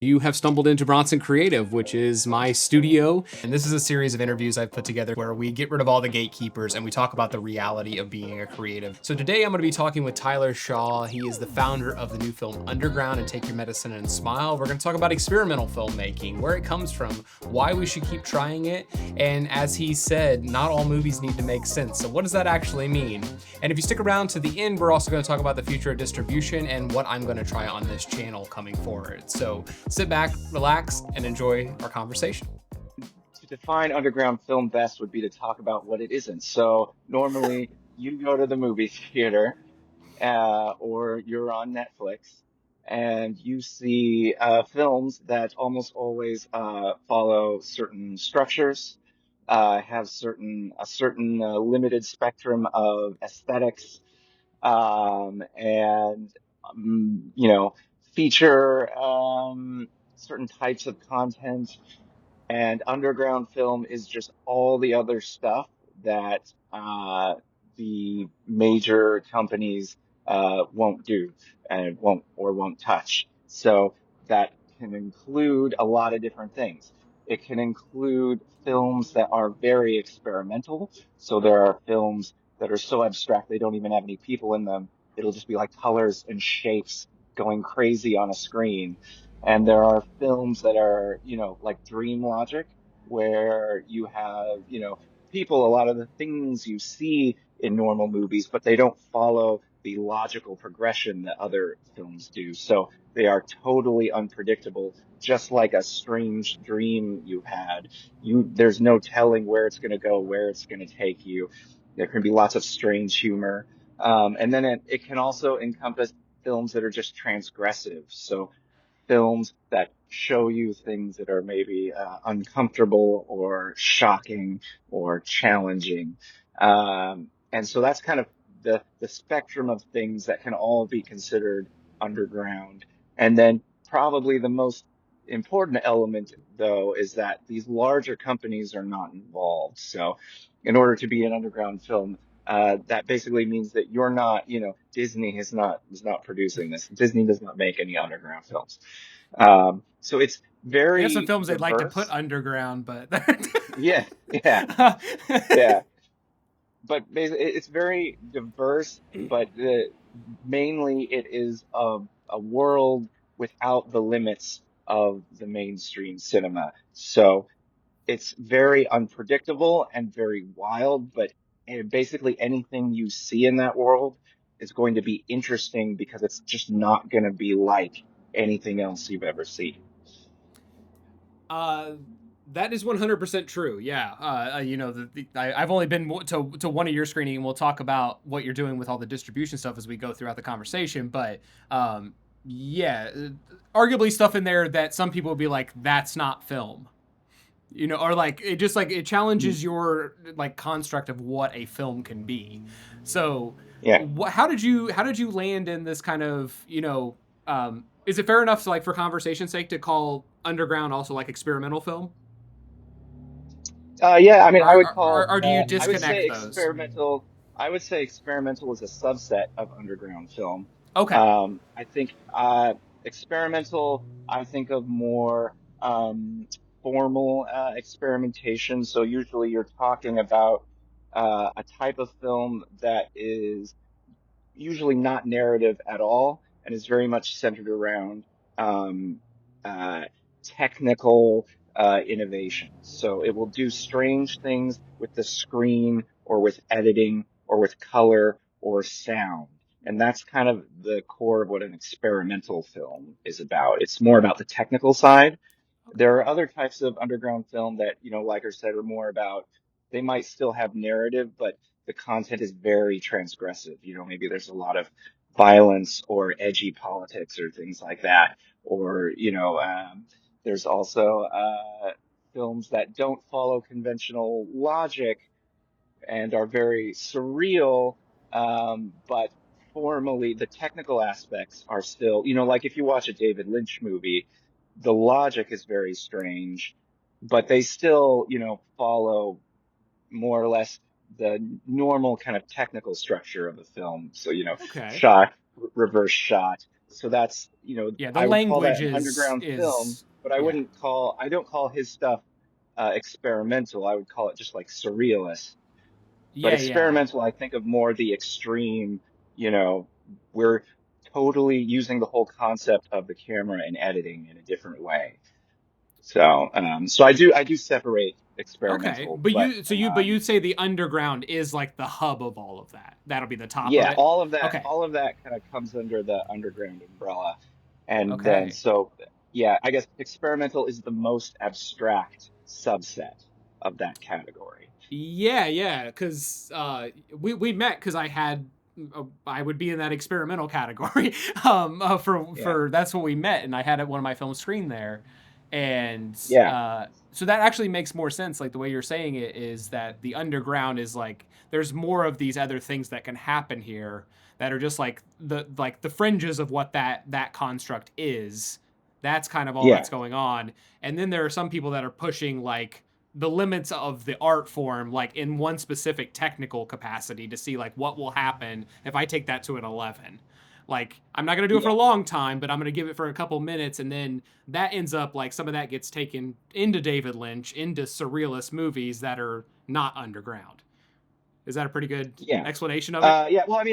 You have stumbled into Bronson Creative, which is my studio. And this is a series of interviews I've put together where we get rid of all the gatekeepers and we talk about the reality of being a creative. So today I'm going to be talking with Tyler Shaw. He is the founder of the new film Underground and Take Your Medicine and Smile. We're going to talk about experimental filmmaking, where it comes from, why we should keep trying it. And as he said, not all movies need to make sense. So what does that actually mean? And if you stick around to the end, we're also going to talk about the future of distribution and what I'm going to try on this channel coming forward. So sit back, relax, and enjoy our conversation. To define underground film best would be to talk about what it isn't. So normally you go to the movie theater or you're on Netflix and you see films that almost always follow certain structures, have a certain limited spectrum of aesthetics, and you know, feature certain types of content. And underground film is just all the other stuff that the major companies won't do and won't touch. So that can include a lot of different things. It can include films that are very experimental. So there are films that are so abstract they don't even have any people in them. It'll just be like colors and shapes going crazy on a screen. And there are films that are, like dream logic, where you have, people, a lot of the things you see in normal movies, but they don't follow the logical progression that other films do. So they are totally unpredictable, just like a strange dream you've had. There's no telling where it's going to go, where it's going to take you. There can be lots of strange humor. And then it can also encompass films that are just transgressive. So films that show you things that are maybe uncomfortable or shocking or challenging. And so that's kind of the spectrum of things that can all be considered underground. And then probably the most important element, though, is that these larger companies are not involved. So in order to be an underground film, that basically means that you're not, Disney is not producing this. Disney does not make any underground films. So it's They have some very films they'd like to put diverse. underground, but Yeah, yeah, yeah. But basically, it's very diverse, but mainly it is a world without the limits of the mainstream cinema. So it's very unpredictable and very wild, but basically anything you see in that world is going to be interesting because it's just not going to be like anything else you've ever seen. uh, that is 100% true. Yeah. I've only been to one of your screening, and we'll talk about what you're doing with all the distribution stuff as we go throughout the conversation. But yeah, arguably stuff in there that some people would be like, that's not film. Or like it just like it challenges your like construct of what a film can be. So, Yeah. how did you land in this kind of is it fair enough to, like, for conversation's sake, to call underground also like experimental film, Yeah, I mean, I would call, or do you I would say disconnect those? I would say experimental is a subset of underground film. Okay. I think, experimental, I think of more, formal, experimentation. So usually you're talking about, a type of film that is usually not narrative at all and is very much centered around um, uh, technical innovation. So it will do strange things with the screen or with editing or with color or sound. And that's kind of the core of what an experimental film is about. It's more about the technical side. There are other types of underground film that, like I said, are more about, they might still have narrative, but the content is very transgressive. Maybe there's a lot of violence or edgy politics or things like that. Or, there's also films that don't follow conventional logic and are very surreal, but formally the technical aspects are still, like if you watch a David Lynch movie, the logic is very strange, but they still, follow more or less the normal kind of technical structure of the film. So, Okay. shot, reverse shot, So that's, Yeah, the I would call language that an underground film, is but yeah. I don't call his stuff experimental. I would call it just like surrealist. But Yeah, yeah. experimental, I think of more the extreme, you know, we're totally using the whole concept of the camera and editing in a different way. So, I do separate Okay. experimental, But but you'd say the underground is like the hub of all of that. That'll be the top of yeah, it. Okay. all of that kind of comes under the underground umbrella. And then, Okay. so yeah, I guess experimental is the most abstract subset of that category. Yeah, yeah, cuz we met cuz I would be in that experimental category. Yeah, For that's what we met, and I had one of my films screened there. And yeah, so that actually makes more sense. Like the way you're saying it is that the underground is like there's more of these other things that can happen here that are just like the fringes of what that construct is. That's kind of all yeah, that's going on. And then there are some people that are pushing like the limits of the art form like in one specific technical capacity to see like what will happen if I take that to an 11. Like I'm not going to do it for a yeah, long time, but I'm going to give it for a couple minutes, and then that ends up like some of that gets taken into David Lynch, into surrealist movies that are not underground. Is that a pretty good yeah. explanation of it? Yeah, well,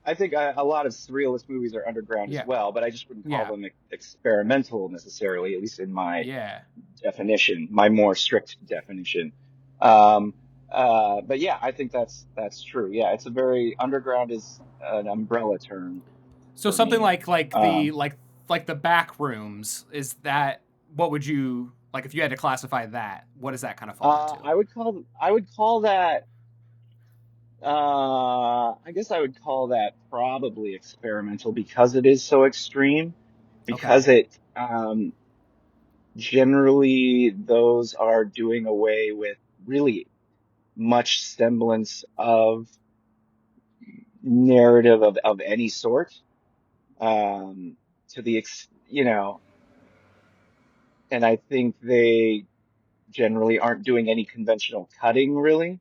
I think a lot of surrealist movies are underground as Yeah. well, but I just wouldn't call Yeah. them experimental necessarily, at least in my Yeah. definition, my more strict definition. Um, but yeah, I think that's true. Yeah, it's a very underground is an umbrella term So for something me. like Um, like the back rooms, is that what would you like if you had to classify that? What does that kind of fall into? I would call that I guess I would call that probably experimental because it is so extreme, because Okay. it generally those are doing away with really much semblance of narrative of any sort, to the and I think they generally aren't doing any conventional cutting really.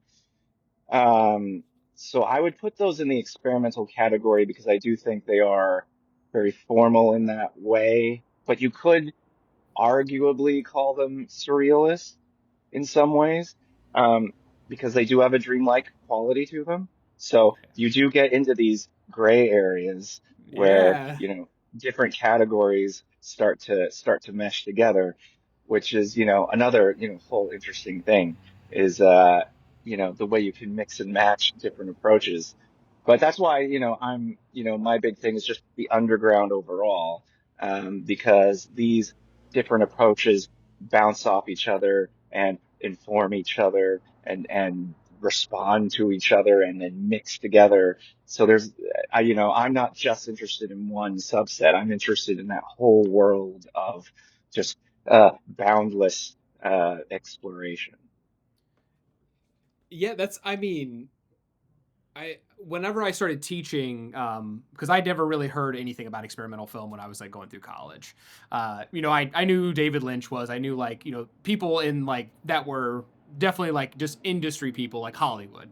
Um, so I would put those in the experimental category because I do think they are very formal in that way, but you could arguably call them surrealist in some ways, um, because they do have a dreamlike quality to them. So you do get into these gray areas where, Yeah. different categories start to mesh together, which is, another, whole interesting thing is, the way you can mix and match different approaches. But that's why, my big thing is just the underground overall, because these different approaches bounce off each other and inform each other and respond to each other and then mix together. So I'm not just interested in one subset. I'm interested in that whole world of just boundless exploration. Yeah, that's I mean, I whenever I started teaching, because I never really heard anything about experimental film when I was like going through college. I knew who David Lynch was. I knew like people in like that were definitely like just industry people like Hollywood,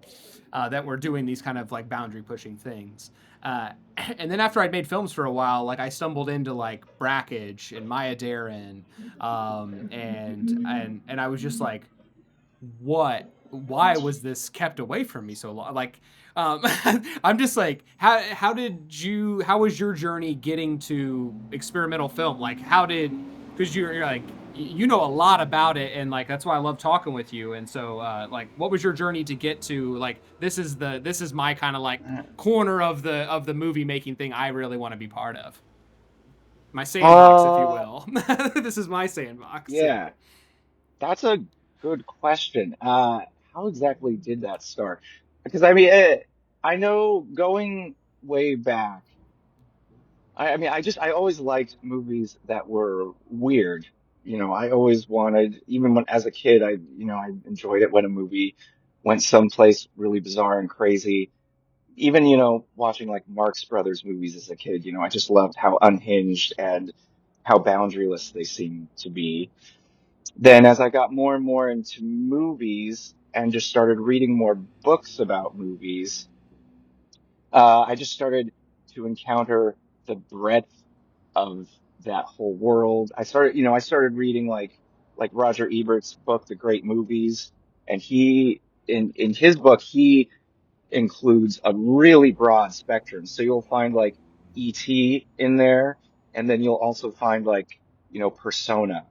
that were doing these kind of like boundary pushing things. Uh, and then after I'd made films for a while, like I stumbled into like Brackage and Maya Deren, and I was just like, what why was this kept away from me so long, like I'm just like how was your journey getting to experimental film, like how did because you're like you know a lot about it, and like that's why I love talking with you, and so like what was your journey to get to like this is my kind of like corner of the movie making thing I really want to be part of, my sandbox if you Uh, will. This is my sandbox, yeah. yeah, that's a good question. How exactly did that start? Because I know going way back. I always liked movies that were weird. I always wanted, even when as a kid, I enjoyed it when a movie went someplace really bizarre and crazy. Even, watching like Marx Brothers movies as a kid, I just loved how unhinged and how boundaryless they seemed to be. Then as I got more and more into movies and just started reading more books about movies, I just started to encounter the breadth of that whole world. I started reading like Roger Ebert's book, The Great Movies, and in his book, he includes a really broad spectrum. So you'll find like E.T. in there, and then you'll also find like, Persona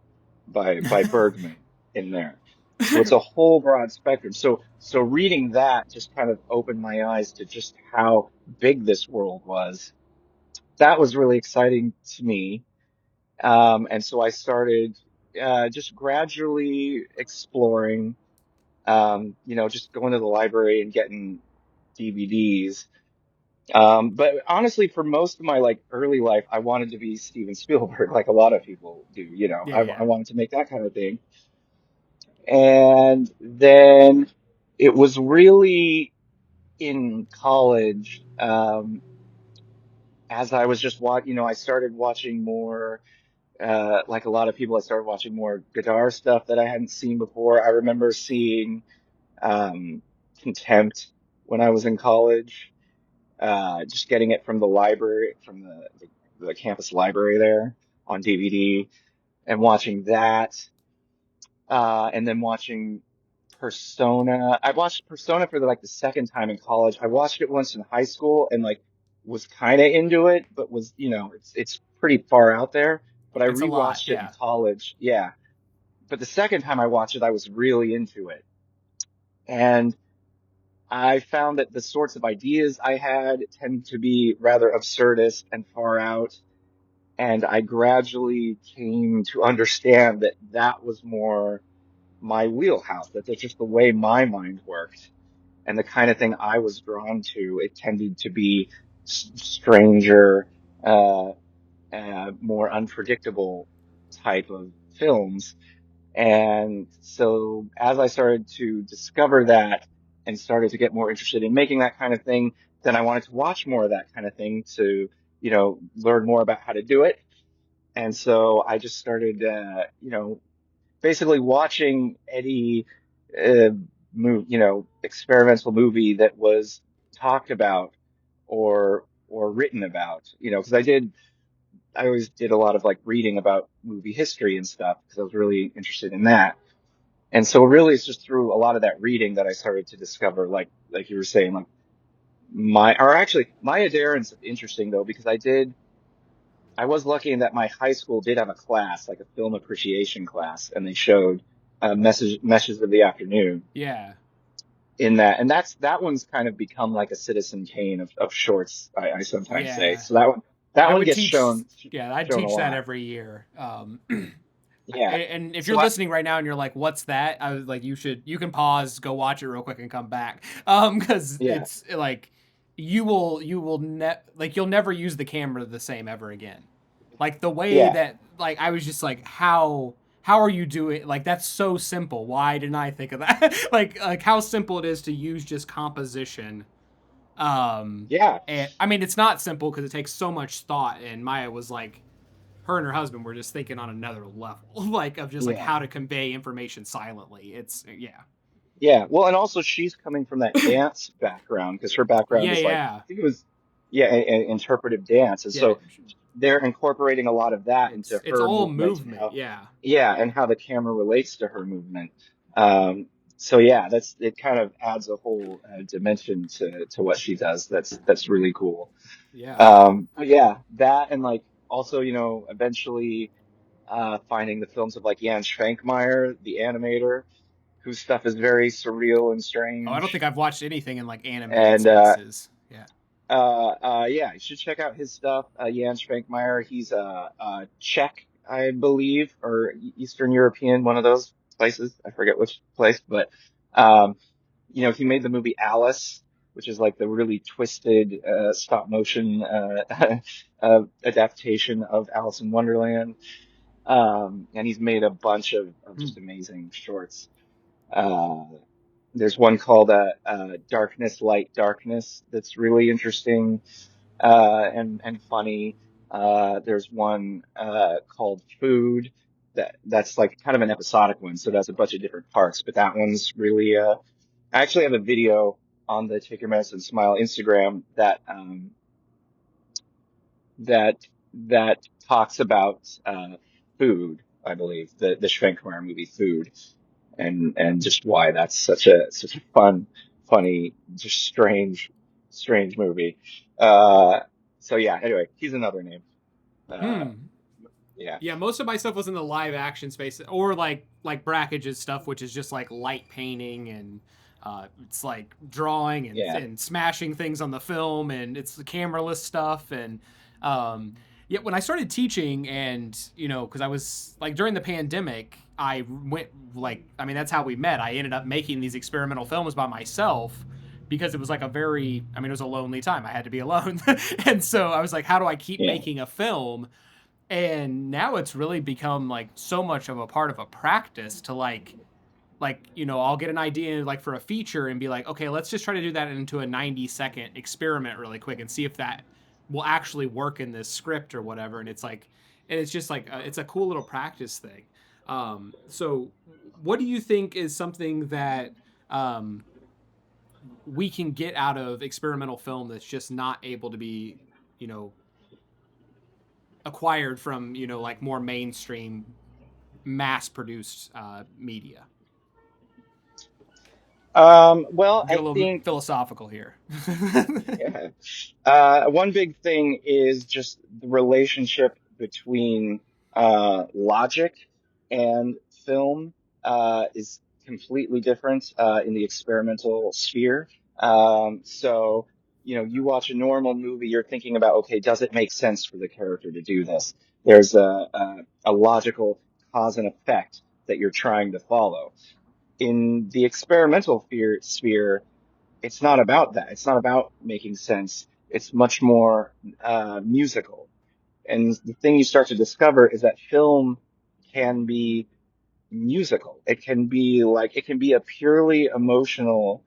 by Bergman in there. So it's a whole broad spectrum. So reading that just kind of opened my eyes to just how big this world was. That was really exciting to me. And so I started just gradually exploring, just going to the library and getting DVDs. But honestly, for most of my like early life, I wanted to be Steven Spielberg, like a lot of people do. Yeah, I yeah. wanted to make that kind of thing. And then it was really in college, as I was just I started watching more, like a lot of people, I started watching more Godard stuff that I hadn't seen before. I remember seeing, um, Contempt when I was in college, just getting it from the library, from the campus library there on DVD and watching that. And then watching Persona. I watched Persona for like the second time in college. I watched it once in high school and like was kind of into it, but was, it's pretty far out there. But I It's a lot. rewatched it in Yeah. college. Yeah. But the second time I watched it, I was really into it. And I found that the sorts of ideas I had tend to be rather absurdist and far out. And I gradually came to understand that that was more my wheelhouse, that that's just the way my mind worked and the kind of thing I was drawn to. It tended to be stranger, uh, more unpredictable type of films. And so as I started to discover that and started to get more interested in making that kind of thing, then I wanted to watch more of that kind of thing to, learn more about how to do it. And so I just started, basically watching any experimental movie that was talked about or written about, because I always did a lot of like reading about movie history and stuff because I was really interested in that. And so really it's just through a lot of that reading that I started to discover, like you were saying, like or actually Maya Deren's interesting though, because I was lucky in that my high school did have a class, like a film appreciation class, and they showed Meshes of the Afternoon Yeah. in that, and that one's kind of become like a Citizen Kane of shorts, I sometimes say. Yeah. So that I one would gets teach. shown Yeah, I'd shown a teach that lot. every year. Yeah. And if you're So I listening right now and you're like, "What's that?" I was like, you can pause, go watch it real quick, and come back. Because yeah it's like you'll never use the camera the same ever again. Like the way yeah that like I was just like, how are you doing? Like that's so simple. Why didn't I think of that? Like how simple it is to use just composition. yeah And I mean, it's not simple because it takes so much thought. And Maya was like, her and her husband were just thinking on another level, like of just like yeah how to convey information silently. It's yeah, yeah. Well, and also she's coming from that dance background because her background yeah, is like, yeah, I think it was, yeah, interpretive dance, and yeah. so they're incorporating a lot of that into It's her all movement and movement. how, Yeah, yeah, and how the camera relates to her movement. So yeah, it kind of adds a whole dimension to what she does. That's really cool. yeah. But yeah, that and like also, eventually finding the films of like Jan Schwankmeyer, the animator, whose stuff is very surreal and Oh, I don't think strange. I've watched anything in like animated And spaces. Yeah. yeah, you should check out his stuff. Jan Schwankmeyer, he's Czech, I believe, or Eastern European, one of those places. I forget which place, but um, he made the movie Alice, which is like the really twisted stop motion adaptation of Alice in Wonderland. And he's made a bunch of Hmm. just amazing shorts. Uh, there's one called Darkness, Light, Darkness that's really interesting and funny. There's one called Food that's like kind of an episodic one, so that's a bunch of different parts. But that one's really I actually have a video on the Take Your Medicine Smile Instagram that that that talks about food, I believe, the Schwenkmeyer movie Food, and just why that's such a funny, just strange movie. Uh, so yeah, anyway, he's another name. Uh, Hmm. yeah, Yeah, most of my stuff was in the live action space, or like Brackage's stuff, which is just like light painting and it's like drawing yeah, and smashing things on the film, and it's the cameraless stuff. And um, yeah, when I started teaching, and because I was like during the pandemic, I went like I mean that's how we met. I ended up making these experimental films by myself because it was like a very I mean it was a lonely time. I had to be alone, and so I was like, how do I keep yeah, making a film? And now it's really become like so much of a part of a practice to I'll get an idea like for a feature and be like, okay, let's just try to do that into a 90-second experiment really quick and see if that will actually work in this script or whatever. And it's just like it's a cool little practice thing. So what do you think is something that um, we can get out of experimental film that's just not able to be you know acquired from like more mainstream mass produced media? well, Get a I little think philosophical here. yeah. One big thing is just the relationship between logic and film is completely different in the experimental sphere. So, you watch a normal movie, you're thinking about, okay, does it make sense for the character to do this? There's a logical cause and effect that you're trying to follow. In the experimental sphere, it's not about that. It's not about making sense. It's much more musical. And the thing you start to discover is that film can be musical. It can be a purely emotional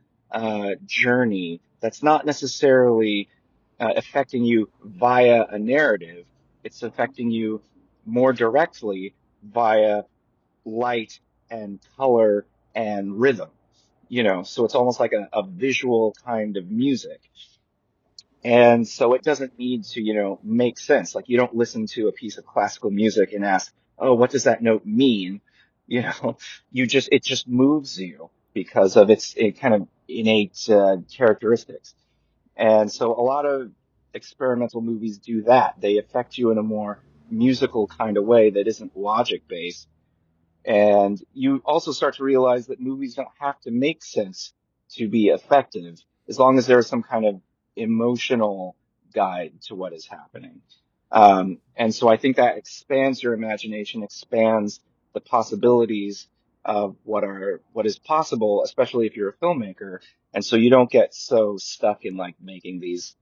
journey that's not necessarily affecting you via a narrative. It's affecting you more directly via light and color and rhythm, so it's almost like a visual kind of music. And so it doesn't need to, make sense. Like you don't listen to a piece of classical music and ask, oh, what does that note mean? You know, it just moves you because of its kind of innate characteristics. And so a lot of experimental movies do that. They affect you in a more musical kind of way that isn't logic based, and you also start to realize that movies don't have to make sense to be effective, as long as there's some kind of emotional guide to what is happening. And so I think that expands your imagination, expands the possibilities of what is possible, especially if you're a filmmaker. And so you don't get so stuck in like making these,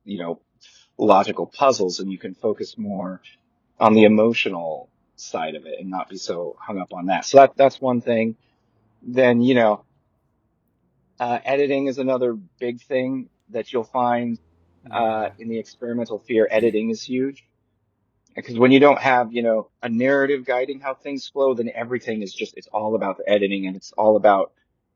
logical puzzles, and you can focus more on the emotional side of it and not be so hung up on that. So that's one thing. Then, editing is another big thing that you'll find Yeah. in the experimental sphere. Editing is huge. Because when you don't have, a narrative guiding how things flow, then everything is it's all about the editing, and it's all about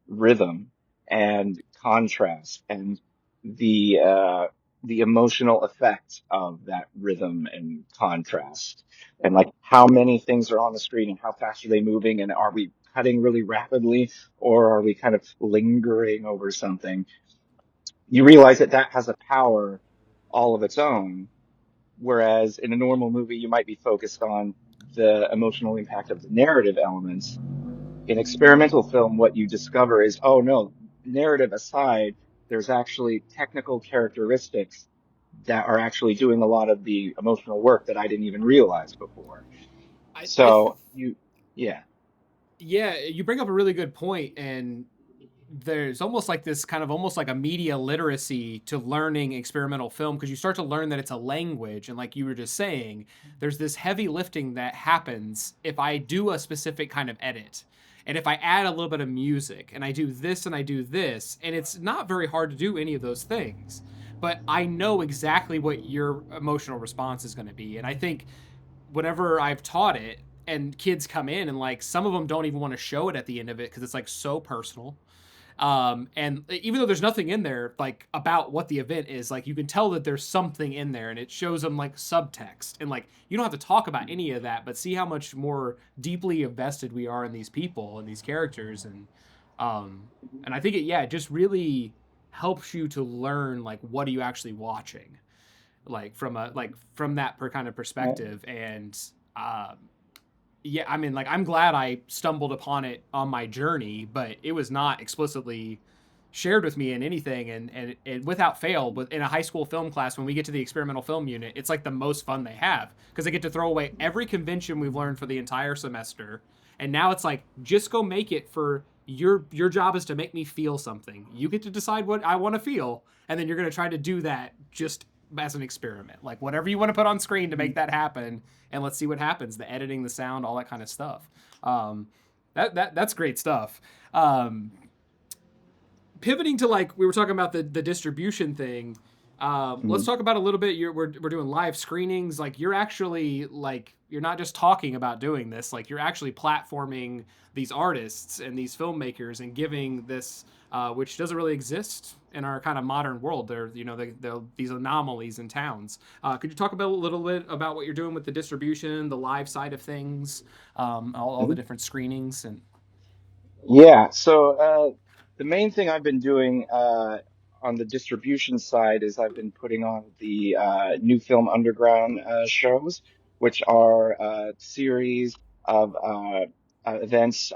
rhythm and contrast and the, uh, the emotional effect of that rhythm and contrast. And like how many things are on the screen and how fast are they moving, and are we cutting really rapidly, or are we kind of lingering over something? You realize that that has a power all of its own. Whereas in a normal movie, you might be focused on the emotional impact of the narrative elements. In experimental film, what you discover is, oh no, narrative aside, there's actually technical characteristics that are actually doing a lot of the emotional work that I didn't even realize before. So yeah, Yeah, you bring up a really good point, and there's almost like this kind of almost like a media literacy to learning experimental film because you start to learn that it's a language, and like you were just saying, there's this heavy lifting that happens if I do a specific kind of edit. And if I add a little bit of music and I do this and I do this, and it's not very hard to do any of those things, but I know exactly what your emotional response is going to be. And I think whenever I've taught it and kids come in and like some of them don't even want to show it at the end of it because it's like so personal, And even though there's nothing in there like about what the event is, like you can tell that there's something in there, and it shows them like subtext, and like you don't have to talk about any of that, but see how much more deeply invested we are in these people and these characters, um, and I think it just really helps you to learn like what are you actually watching, like from that kind of perspective, and yeah, I mean, like, I'm glad I stumbled upon it on my journey, but it was not explicitly shared with me in anything. And without fail, but in a high school film class, when we get to the experimental film unit, it's like the most fun they have because they get to throw away every convention we've learned for the entire semester. And now it's like, just go make it for your job is to make me feel something. You get to decide what I want to feel, and then you're going to try to do that just as an experiment. Like whatever you want to put on screen to make that happen, and let's see what happens. The editing, the sound, all that kind of stuff. That's great stuff. Pivoting to like we were talking about the distribution thing. Let's Mhm. talk about a little bit. We're doing live screenings. Like you're actually like you're not just talking about doing this. Like you're actually platforming these artists and these filmmakers and giving this, which doesn't really exist in our kind of modern world. There, these anomalies in towns. Could you talk about a little bit about what you're doing with the distribution, the live side of things, all the Mhm. different screenings and. Yeah, so the main thing I've been doing on the distribution side is I've been putting on the New Film Underground shows, which are a series of events,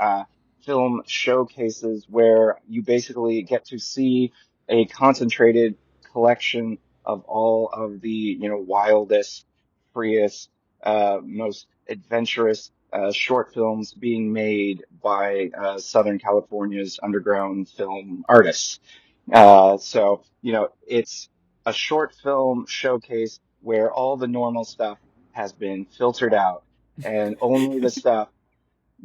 film showcases where you basically get to see a concentrated collection of all of the, wildest, freest, most adventurous short films being made by Southern California's underground film artists. So, it's a short film showcase where all the normal stuff has been filtered out and only the stuff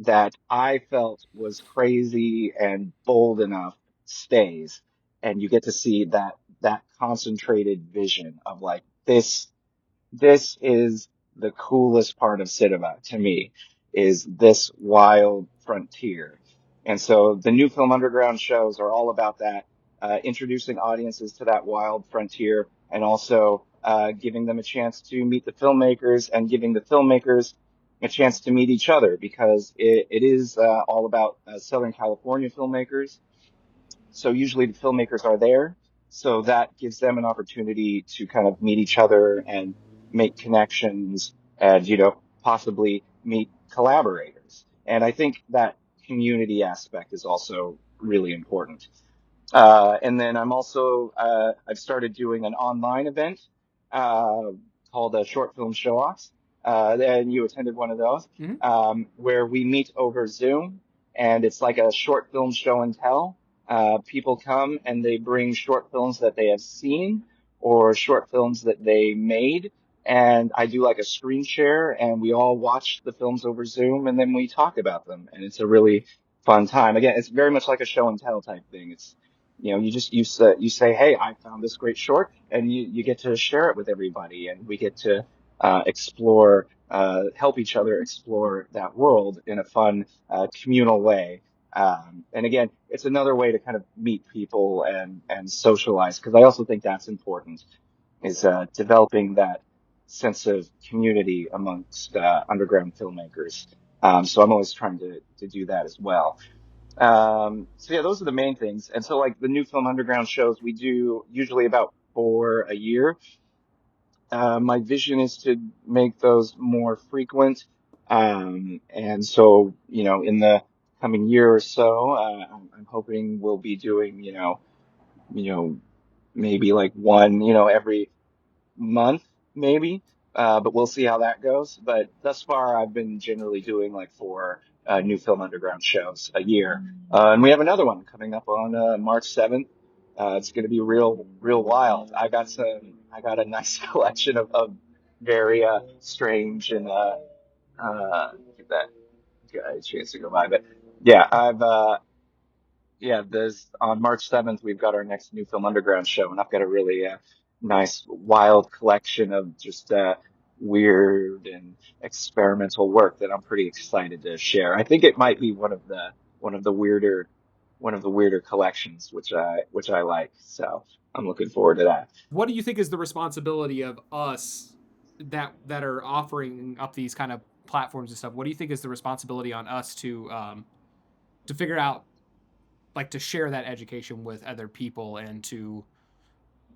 that I felt was crazy and bold enough stays. And you get to see that concentrated vision of like this is the coolest part of cinema to me is this wild frontier. And so the New Film Underground shows are all about that, introducing audiences to that wild frontier and also giving them a chance to meet the filmmakers and giving the filmmakers a chance to meet each other because it is all about Southern California filmmakers, so usually the filmmakers are there. So that gives them an opportunity to kind of meet each other and make connections and, possibly meet collaborators. And I think that community aspect is also really important. And then I've started doing an online event uh, called a Short Film Show-Offs. And you attended one of those, Mhm. where we meet over Zoom, and it's like a short film show and tell. People come and they bring short films that they have seen or short films that they made. And I do like a screen share, and we all watch the films over Zoom, and then we talk about them. And it's a really fun time. Again, it's very much like a show and tell type thing. It's you say, hey, I found this great short, and you get to share it with everybody, and we get to help each other explore that world in a fun, communal way. And again, it's another way to kind of meet people and socialize, because I also think that's important, is developing that sense of community amongst underground filmmakers. So I'm always trying to do that as well. So yeah, those are the main things. And so like the New Film Underground shows, we do usually about 4 a year. My vision is to make those more frequent. And so, in the coming year or so, I'm hoping we'll be doing, you know, maybe like one, every month, maybe. But we'll see how that goes. But thus far, I've been generally doing like 4 New Film Underground shows a year. And we have another one coming up on March 7th. It's going to be real wild. I got a nice collection of very strange and give that guy a chance to go by. But yeah, there's on March 7th, we've got our next New Film Underground show, and I've got a really nice, wild collection of just weird and experimental work that I'm pretty excited to share. I think it might be one of the weirder one of the weirder collections, which I like. So I'm looking forward to that. What do you think is the responsibility of us that are offering up these kind of platforms and stuff? What do you think is the responsibility on us to figure out, like, to share that education with other people and to,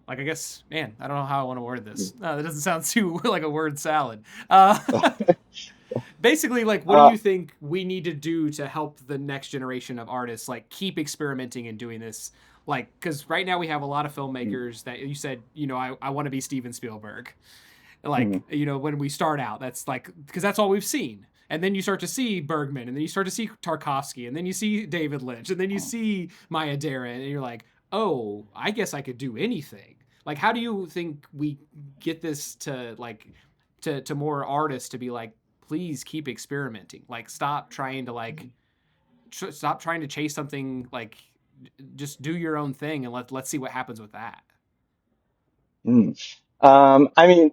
like, I guess, man, I don't know how I want to word this. That doesn't sound too like a word salad. Basically, like, what do Uh, you think we need to do to help the next generation of artists, like, keep experimenting and doing this? Like, because right now we have a lot of mm, filmmakers that you said, I want to be Steven Spielberg. mm, Like, when we start out, that's like, because that's all we've seen. And then you start to see Bergman, and then you start to see Tarkovsky, and then you see David Lynch, and then you see Maya Deren, and you're like, oh, I guess I could do anything. Like, how do you think we get this to, like, to more artists to be like, please keep experimenting. Like, stop trying to, like, stop trying to chase something. Like, just do your own thing, and let's see what happens with that. mm. I mean,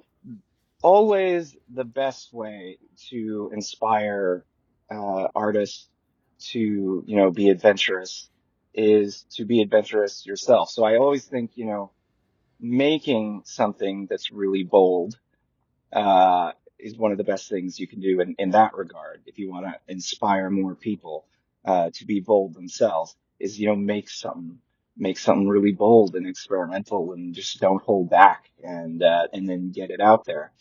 always the best way to inspire artists to, be adventurous is to be adventurous yourself. So I always think, making something that's really bold is one of the best things you can do in that regard. If you want to inspire more people to be bold themselves, is, make something really bold and experimental, and just don't hold back, and then get it out there.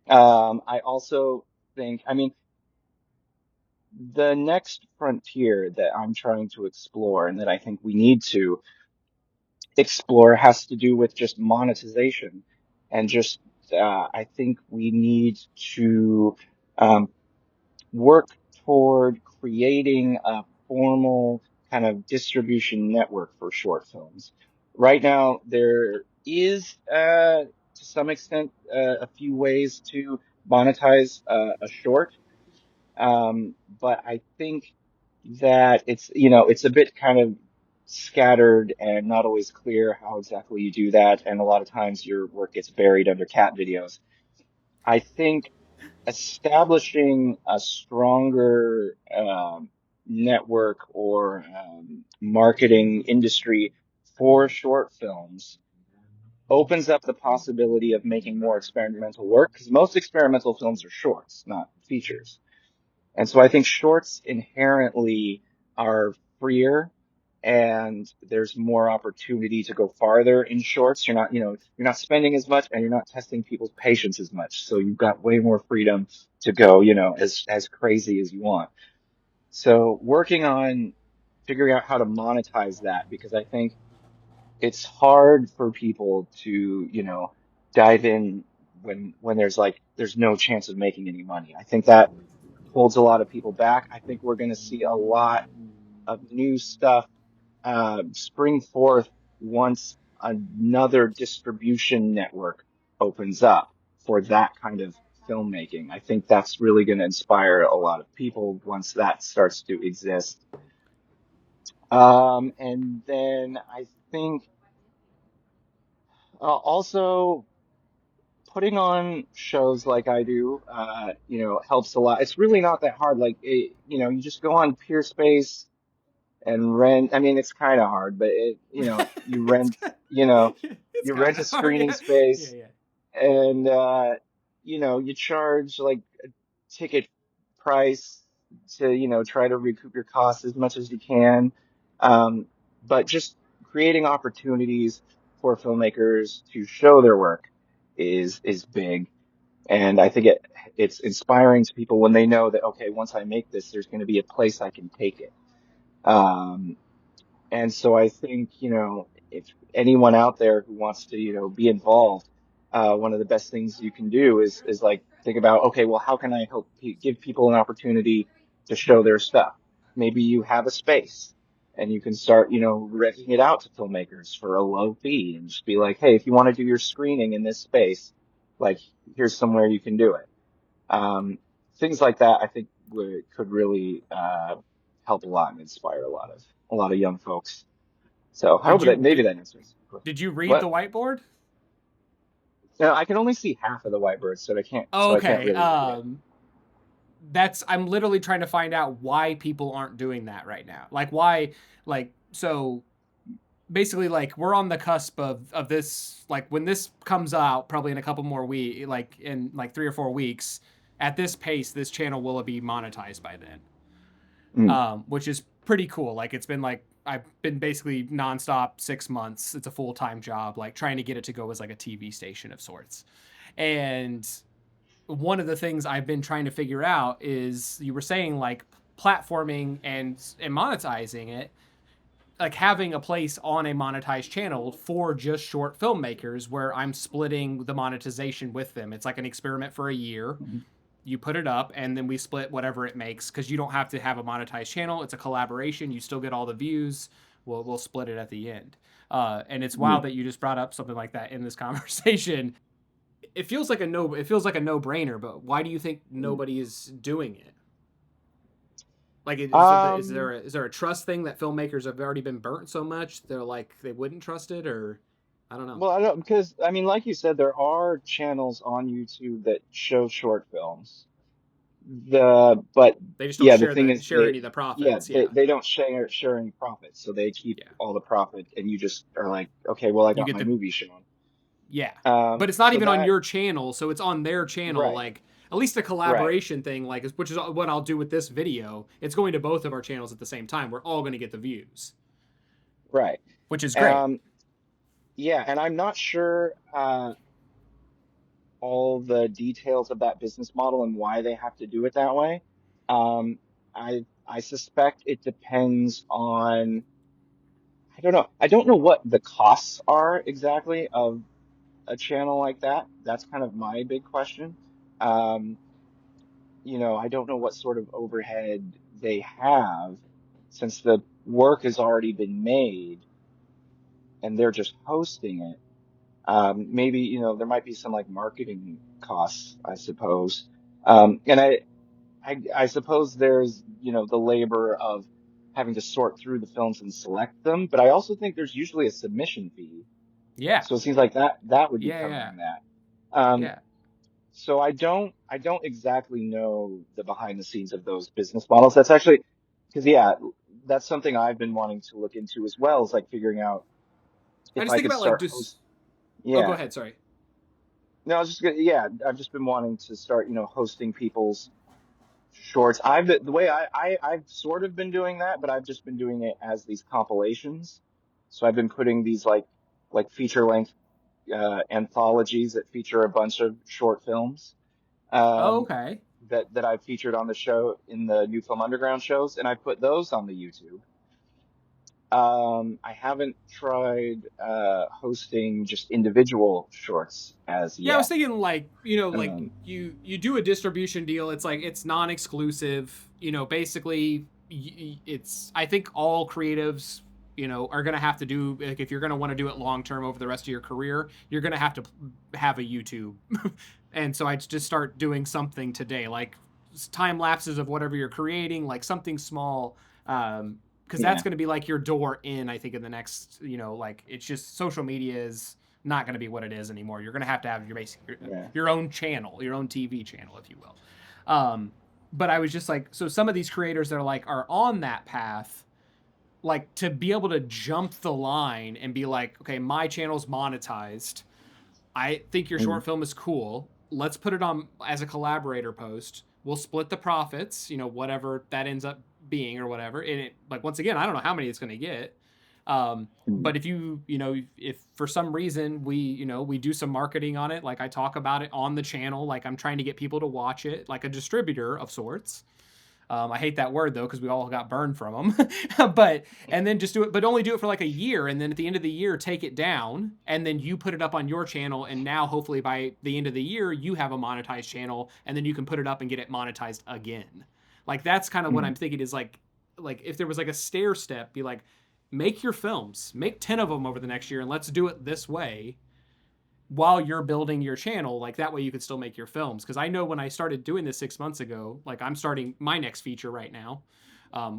I also think, I mean, the next frontier that I'm trying to explore and that I think we need to explore has to do with just monetization, and just I think we need to um, work toward creating a formal kind of distribution network for short films. Right now, there is to some extent a few ways to monetize a short. But I think that it's a bit kind of scattered and not always clear how exactly you do that. And a lot of times your work gets buried under cat videos. I think establishing a stronger network or marketing industry for short films opens up the possibility of making more experimental work, because most experimental films are shorts, not features. And so I think shorts inherently are freer, and there's more opportunity to go farther in shorts. You're not spending as much, and you're not testing people's patience as much. So you've got way more freedom to go, as crazy as you want. So working on figuring out how to monetize that, because I think it's hard for people to, dive in when there's no chance of making any money. I think that holds a lot of people back. I think we're going to see a lot of new stuff spring forth once another distribution network opens up for that kind of filmmaking. I think that's really going to inspire a lot of people once that starts to exist. And then I think also putting on shows like I do, helps a lot. It's really not that hard. Like, you just go on Peerspace and rent. I mean, it's kind of hard, but you it's rent, kind you know, it's you kind rent a of hard. screening Yeah, yeah, space, yeah. and you charge like a ticket price to, try to recoup your costs as much as you can. Um, but just creating opportunities for filmmakers to show their work is big. And I think it's inspiring to people when they know that, okay, once I make this, there's going to be a place I can take it. Um, and so I think, if anyone out there who wants to, be involved, one of the best things you can do is like think about, okay, well, how can I help give people an opportunity to show their stuff? Maybe you have a space and you can start, renting it out to filmmakers for a low fee, and just be like, hey, if you want to do your screening in this space, like, here's somewhere you can do it. Um, Things like that, I think could really help a lot and inspire a lot of young folks. So I Did hope you that maybe did, that answers. did you read the What? whiteboard? No, I can only see half of the whiteboard, so I can't. Oh, So I can't okay. really read it. I'm literally trying to find out why people aren't doing that right now. Like why, like, so basically like we're on the cusp of this, like when this comes out probably in a couple more weeks, like in like 3 or 4 weeks, at this pace this channel will be monetized by then, Mm, which is pretty cool. Like it's been like I've been basically nonstop 6 months. It's a full-time job, like trying to get it to go as like a TV station of sorts. And one of the things I've been trying to figure out is you were saying like platforming and monetizing it, like having a place on a monetized channel for just short filmmakers where I'm splitting the monetization with them. It's like an experiment for a year. mhm, You put it up and then we split whatever it makes, because you don't have to have a monetized channel. It's a collaboration. You still get all the views. We'll split it at the end. And it's mm. wild that you just brought up something like that in this conversation. It feels like a no brainer, but why do you think Mm. nobody is doing it? Like, Um, is there a trust thing that filmmakers have already been burnt so much they're like they wouldn't trust it, or I don't know. well, I don't because I mean, like you said, there are channels on YouTube that show short films. But They just don't yeah, the thing is share any of the profits. Yeah, they don't share any profits, so they keep yeah. all the profit, and you just are like, okay, well, I You got get my the movie shown. Yeah, but it's not So even on that your channel, so it's on their channel. right, Like at least a right, collaboration thing, like which is what I'll do with this video. It's going to both of our channels at the same time. We're all going to get the views, right. which is great. Um, yeah, and I'm not sure all the details of that business model and why they have to do it that way. I suspect it depends on I don't know. I don't know what the costs are exactly of a channel like that. That's kind of my big question. Um, I don't know what sort of overhead they have since the work has already been made and they're just hosting it. Maybe, there might be some like marketing costs, I suppose. And I suppose there's, the labor of having to sort through the films and select them, but I also think there's usually a submission fee. Yeah, So it seems like that would be yeah, yeah, covering that. Um, yeah. so I don't exactly know the behind the scenes of those business models. That's actually because yeah, that's something I've been wanting to look into as well, is like figuring out I if just I think could about like start just. Oh, go yeah. ahead. Sorry. No, I was just gonna, yeah, I've just been wanting to start, hosting people's shorts. The way I've sort of been doing that, but I've just been doing it as these compilations. So I've been putting these like feature length anthologies that feature a bunch of short films Oh, um, okay. that I've featured on the show in the New Film Underground shows, and I put those on the YouTube. I haven't tried hosting just individual shorts as Yeah, I was yet. thinking like, like Um, you do a distribution deal. It's like it's non-exclusive. Basically, it's I think all creatives, are gonna have to do, like if you're gonna want to do it long term over the rest of your career, you're gonna have to have a YouTube. And so I just start doing something today, like time lapses of whatever you're creating, like something small. Because that's yeah, going to be like your door in, I think, in the next, like it's just social media is not going to be what it is anymore. You're going to have your basic yeah. your own channel, your own TV channel, if you will. But I was just like, so some of these creators that are on that path, like to be able to jump the line and be like, okay, my channel's monetized. I think your Mm, short film is cool. Let's put it on as a collaborator post. We'll split the profits, whatever that ends up being or whatever. And it, like, once again, I don't know how many it's going to get. mm, But if if for some reason we do some marketing on it, like I talk about it on the channel, like I'm trying to get people to watch it, like a distributor of sorts. I hate that word though because we all got burned from them. But and then just do it, but only do it for like a year, and then at the end of the year take it down, and then you put it up on your channel, and now hopefully by the end of the year you have a monetized channel, and then you can put it up and get it monetized again. Like that's kind of what I'm mm, thinking is like if there was like a stair step, be like make your films, make 10 of them over the next year, and let's do it this way while you're building your channel, like that way you could still make your films. Because I know when I started doing this 6 months ago, like I'm starting my next feature right now.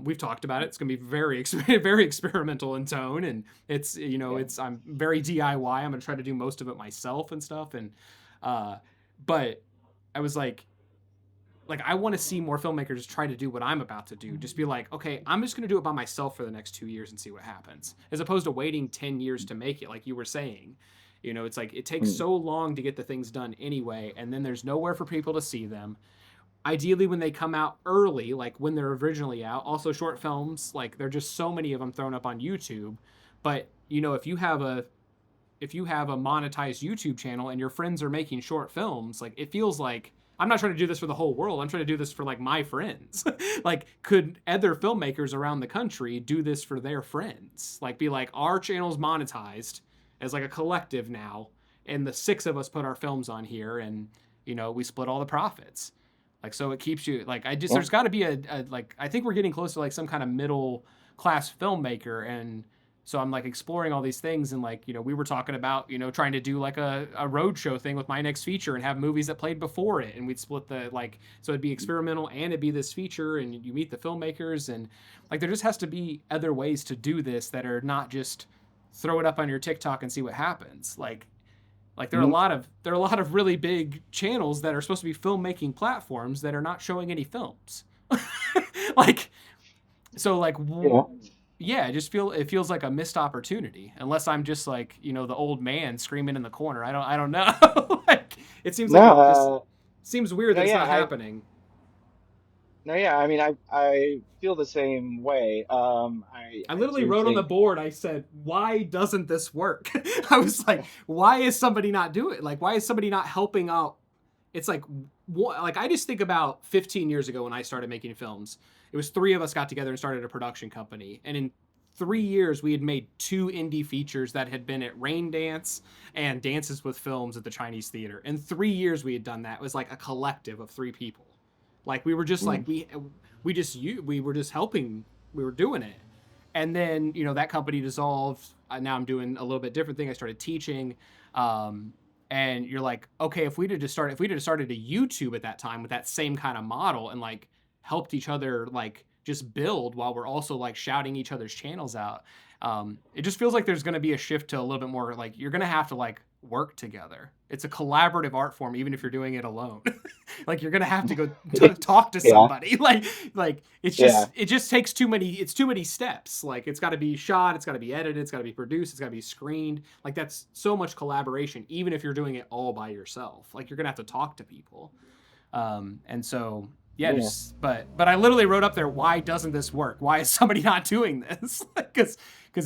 We've talked about it. It's gonna be very very experimental in tone, and it's yeah. it's I'm very DIY. I'm gonna try to do most of it myself and stuff. And but I was like, like I want to see more filmmakers try to do what I'm about to do. Just be like, okay, I'm just going to do it by myself for the next 2 years and see what happens, as opposed to waiting 10 years to make it, like you were saying. It's like it takes Mm. so long to get the things done anyway, and then there's nowhere for people to see them. Ideally, when they come out early, like when they're originally out. Also, short films, like there are just so many of them thrown up on YouTube. But if you have a monetized YouTube channel and your friends are making short films, like it feels like I'm not trying to do this for the whole world. I'm trying to do this for like my friends. Like, could other filmmakers around the country do this for their friends? Like, be like, our channel's monetized as like a collective now, and the six of us put our films on here, and we split all the profits. Like, so it keeps you like I just Yeah. there's got to be a like I think we're getting close to like some kind of middle class filmmaker, and so I'm like exploring all these things, and like we were talking about trying to do like a road show thing with my next feature and have movies that played before it, and we'd split the like so it'd be experimental and it'd be this feature, and you meet the filmmakers, and like there just has to be other ways to do this that are not just throw it up on your TikTok and see what happens. Like there are a Mhm. lot of really big channels that are supposed to be filmmaking platforms that are not showing any films. Like so like Yeah. yeah, it feels like a missed opportunity. Unless I'm just like the old man screaming in the corner. I don't know. Like it seems No, like it just seems weird no, that it's yeah, not happening. no, yeah. I mean, I feel the same way. I I literally do wrote on the think, board. I said, "Why doesn't this work?" I was like, "Why is somebody not doing it? Like, why is somebody not helping out?" It's like I just think about 15 years ago when I started making films. It was three of us got together and started a production company, and in 3 years we had made two indie features that had been at Rain Dance and Dances with Films at the Chinese Theater. In 3 years we had done that. It was like a collective of three people. Like we were just mm, like we were just helping. We were doing it, and then that company dissolved. Now I'm doing a little bit different thing. I started teaching, and you're like, okay, if we'd have started a YouTube at that time with that same kind of model and like helped each other like just build while we're also like shouting each other's channels out. It just feels like there's going to be a shift to a little bit more like you're going to have to like work together. It's a collaborative art form, even if you're doing it alone. Like you're gonna have to go talk to yeah, somebody. Like yeah, it just takes too many steps. Like it's got to be shot, it's got to be edited, it's got to be produced, it's got to be screened. Like that's so much collaboration, even if you're doing it all by yourself. Like you're gonna have to talk to people. And so yeah, yeah, just but I literally wrote up there, why doesn't this work? Why is somebody not doing this? Because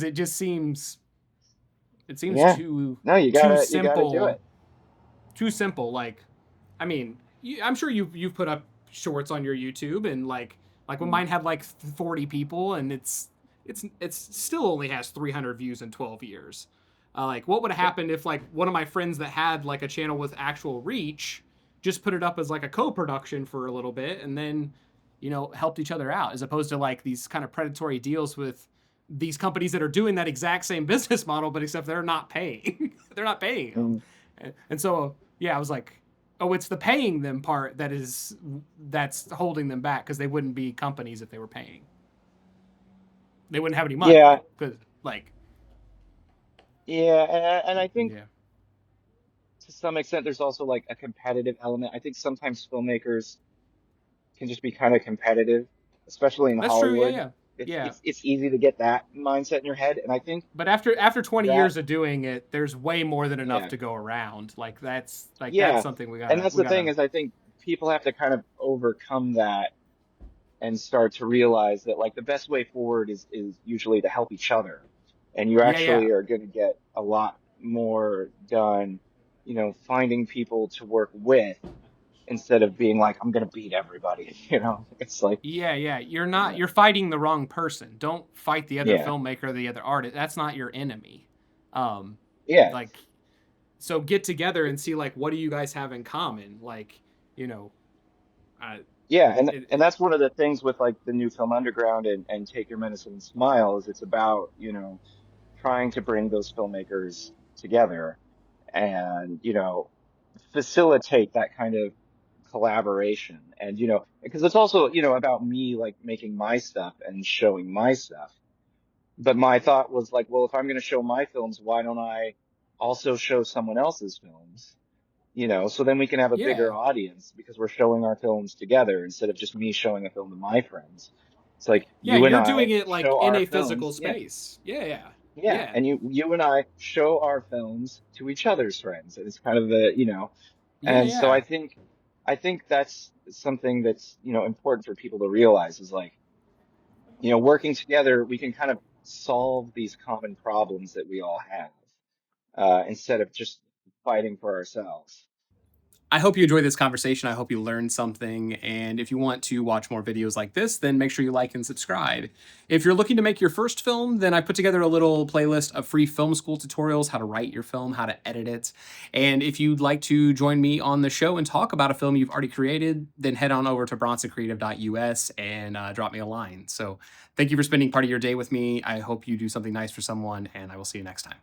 it just seems yeah. No, too you gotta do simple it. too simple. Like, I mean, I'm sure you've put up shorts on your YouTube, and like when Mm. mine had like 40 people, and it's still only has 300 views in 12 years. Like, what would have Yeah. happened if like one of my friends that had like a channel with actual reach just put it up as like a co-production for a little bit, and then helped each other out, as opposed to like these kind of predatory deals with these companies that are doing that exact same business model, but except they're not paying. They're not paying them. Mm. And so yeah, I was like, oh, it's the paying them part that's holding them back, because they wouldn't be companies if they were paying. They wouldn't have any money Yeah, because like yeah, and I think yeah, to some extent there's also like a competitive element. I think sometimes filmmakers can just be kind of competitive, especially in that's true. Yeah, Hollywood. yeah, yeah. It's easy to get that mindset in your head, and I think But after 20 that years of doing it, there's way more than enough yeah, to go around. That's yeah, something and that's we the thing gotta is I think people have to kind of overcome that and start to realize that like the best way forward is usually to help each other, and you yeah, yeah. actually are going to get a lot more done, finding people to work with instead of being like I'm going to beat everybody. It's like Yeah, yeah. yeah, You're fighting the wrong person. Don't fight the other yeah, filmmaker or the other artist. That's not your enemy. Um yeah. like so get together and see like what do you guys have in common? Like, you know, uh Yeah, and it that's one of the things with like the new film underground and Take Your Medicine and Smile is it's about, trying to bring those filmmakers together and, facilitate that kind of collaboration. And, because it's also, about me like making my stuff and showing my stuff. But my thought was like, well, if I'm going to show my films, why don't I also show someone else's films? so then we can have a bigger Yeah. audience because we're showing our films together instead of just me showing a film to my friends. It's like Yeah, you and you're doing I it like show in our a films. physical Yeah. space. Yeah, yeah. Yeah. Yeah. And you and I show our films to each other's friends. And it's kind of Yeah, and so yeah. I think that's something that's, important for people to realize is like, working together, we can kind of solve these common problems that we all have, instead of just fighting for ourselves. I hope you enjoyed this conversation. I hope you learned something. And if you want to watch more videos like this, then make sure you like and subscribe. If you're looking to make your first film, then I put together a little playlist of free film school tutorials, how to write your film, how to edit it. And if you'd like to join me on the show and talk about a film you've already created, then head on over to bronsoncreative.us and drop me a line. So thank you for spending part of your day with me. I hope you do something nice for someone, and I will see you next time.